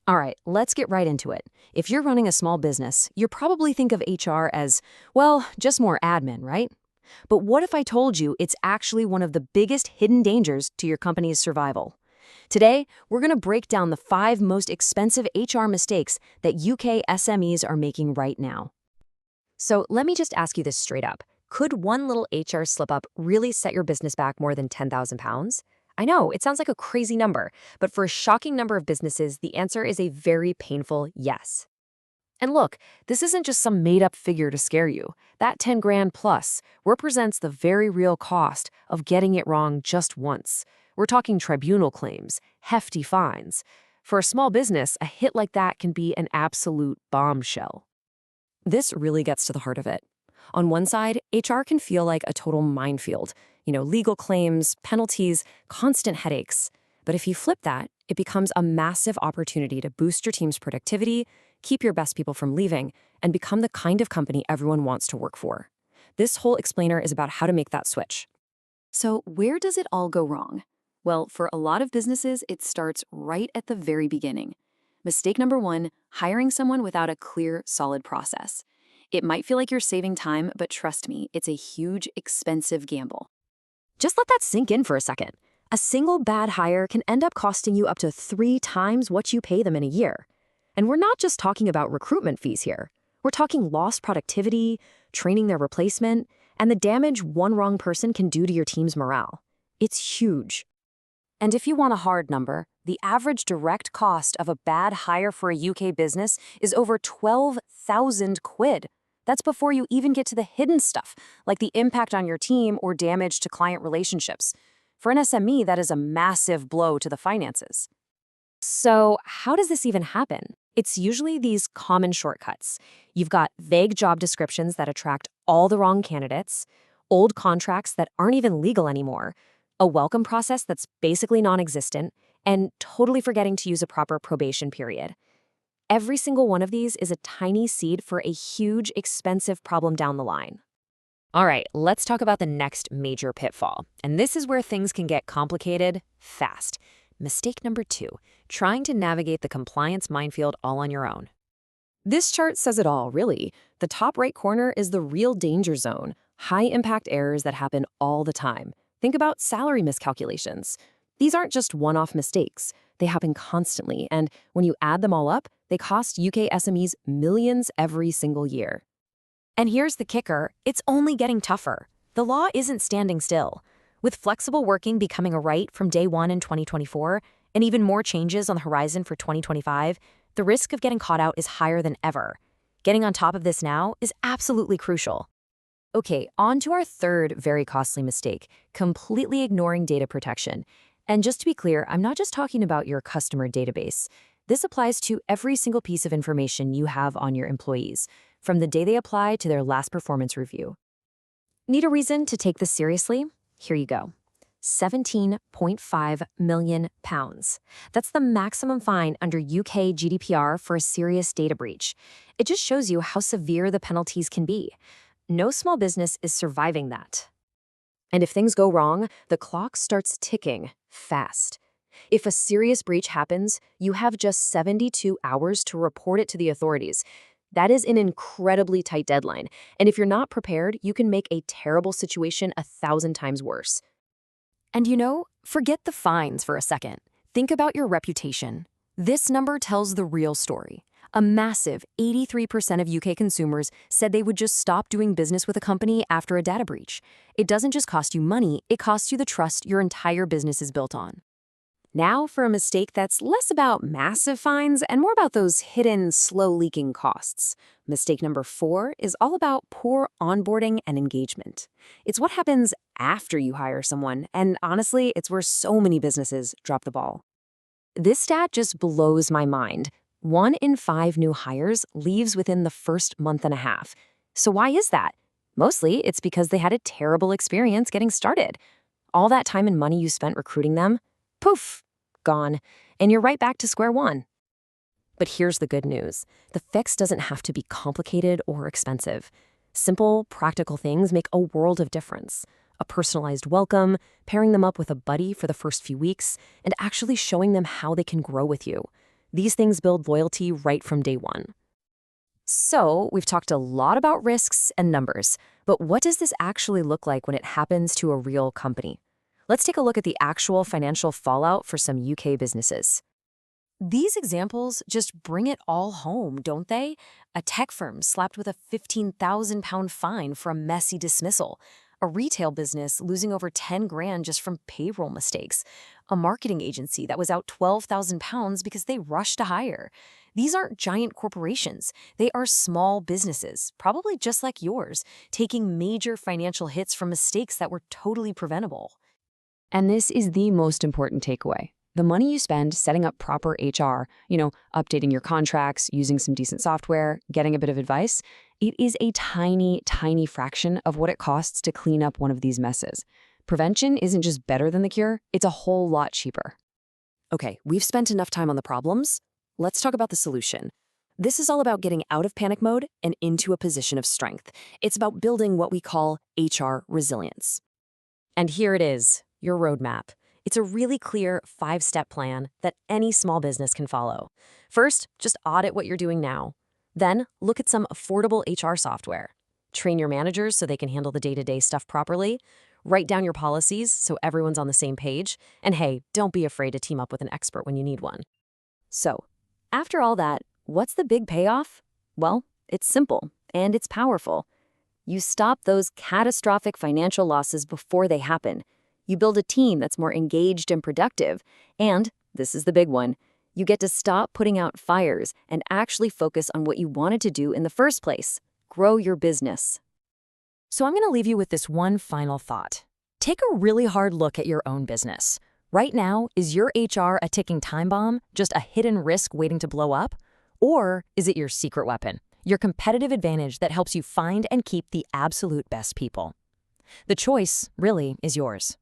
All right, let's get right into it. If you're running a small business, you probably think of HR as, well, just more admin, right? But what if I told you it's actually one of the biggest hidden dangers to your company's survival? Today, we're going to break down the 5 most expensive HR mistakes that UK SMEs are making right now. So let me just ask you this straight up. Could one little HR slip-up really set your business back more than £10,000? I know, it sounds like a crazy number, but for a shocking number of businesses, the answer is a very painful yes. And look, this isn't just some made-up figure to scare you. That 10 grand plus represents the very real cost of getting it wrong just once. We're talking tribunal claims, hefty fines. For a small business, a hit like that can be an absolute bombshell. This really gets to the heart of it. On one side, HR can feel like a total minefield. Legal claims, penalties, constant headaches. But if you flip that, it becomes a massive opportunity to boost your team's productivity, keep your best people from leaving, and become the kind of company everyone wants to work for. This whole explainer is about how to make that switch. So where does it all go wrong? Well, for a lot of businesses, it starts right at the very beginning. Mistake number 1, hiring someone without a clear, solid process. It might feel like you're saving time, but trust me, it's a huge, expensive gamble. Just let that sink in for a second. A single bad hire can end up costing you up to 3 times what you pay them in a year. And we're not just talking about recruitment fees here. We're talking lost productivity, training their replacement, and the damage one wrong person can do to your team's morale. It's huge. And if you want a hard number, the average direct cost of a bad hire for a UK business is over 12,000 quid. That's before you even get to the hidden stuff, like the impact on your team or damage to client relationships. For an SME, that is a massive blow to the finances. So how does this even happen? It's usually these common shortcuts. You've got vague job descriptions that attract all the wrong candidates, old contracts that aren't even legal anymore, a welcome process that's basically non-existent, and totally forgetting to use a proper probation period. Every single one of these is a tiny seed for a huge, expensive problem down the line. All right, let's talk about the next major pitfall. And this is where things can get complicated fast. Mistake number 2, trying to navigate the compliance minefield all on your own. This chart says it all, really. The top right corner is the real danger zone, high-impact errors that happen all the time. Think about salary miscalculations. These aren't just one-off mistakes. They happen constantly, and when you add them all up, they cost UK SMEs millions every single year. And here's the kicker, it's only getting tougher. The law isn't standing still. With flexible working becoming a right from day 1 in 2024, and even more changes on the horizon for 2025, the risk of getting caught out is higher than ever. Getting on top of this now is absolutely crucial. Okay, on to our third very costly mistake, completely ignoring data protection. And just to be clear, I'm not just talking about your customer database. This applies to every single piece of information you have on your employees, from the day they apply to their last performance review. Need a reason to take this seriously? Here you go. £17.5 million. That's the maximum fine under UK GDPR for a serious data breach. It just shows you how severe the penalties can be. No small business is surviving that. And if things go wrong, the clock starts ticking fast. If a serious breach happens, you have just 72 hours to report it to the authorities. That is an incredibly tight deadline, and if you're not prepared, you can make a terrible situation 1,000 times worse. And forget the fines for a second. Think about your reputation. This number tells the real story. A massive 83% of UK consumers said they would just stop doing business with a company after a data breach. It doesn't just cost you money, it costs you the trust your entire business is built on. Now for a mistake that's less about massive fines and more about those hidden, slow-leaking costs. Mistake number 4 is all about poor onboarding and engagement. It's what happens after you hire someone, and honestly, it's where so many businesses drop the ball. This stat just blows my mind. 1 in 5 new hires leaves within the first month and a half. So why is that? Mostly, it's because they had a terrible experience getting started. All that time and money you spent recruiting them, poof, gone, and you're right back to square one. But here's the good news. The fix doesn't have to be complicated or expensive. Simple, practical things make a world of difference. A personalized welcome, pairing them up with a buddy for the first few weeks, and actually showing them how they can grow with you. These things build loyalty right from day one. So, we've talked a lot about risks and numbers, but what does this actually look like when it happens to a real company? Let's take a look at the actual financial fallout for some UK businesses. These examples just bring it all home, don't they? A tech firm slapped with a £15,000 fine for a messy dismissal. A retail business losing over 10 grand just from payroll mistakes. A marketing agency that was out £12,000 because they rushed to hire. These aren't giant corporations. They are small businesses, probably just like yours, taking major financial hits from mistakes that were totally preventable. And this is the most important takeaway. The money you spend setting up proper HR, updating your contracts, using some decent software, getting a bit of advice, it is a tiny, tiny fraction of what it costs to clean up one of these messes. Prevention isn't just better than the cure, it's a whole lot cheaper. Okay, we've spent enough time on the problems. Let's talk about the solution. This is all about getting out of panic mode and into a position of strength. It's about building what we call HR resilience. And here it is, your roadmap. It's a really clear 5-step plan that any small business can follow. First, just audit what you're doing now. Then, look at some affordable HR software. Train your managers so they can handle the day-to-day stuff properly. Write down your policies so everyone's on the same page. And hey, don't be afraid to team up with an expert when you need one. So, after all that, what's the big payoff? Well, it's simple and it's powerful. You stop those catastrophic financial losses before they happen. You build a team that's more engaged and productive, and, this is the big one, you get to stop putting out fires and actually focus on what you wanted to do in the first place, grow your business. So I'm going to leave you with this one final thought. Take a really hard look at your own business. Right now, is your HR a ticking time bomb, just a hidden risk waiting to blow up? Or is it your secret weapon, your competitive advantage that helps you find and keep the absolute best people? The choice, really, is yours.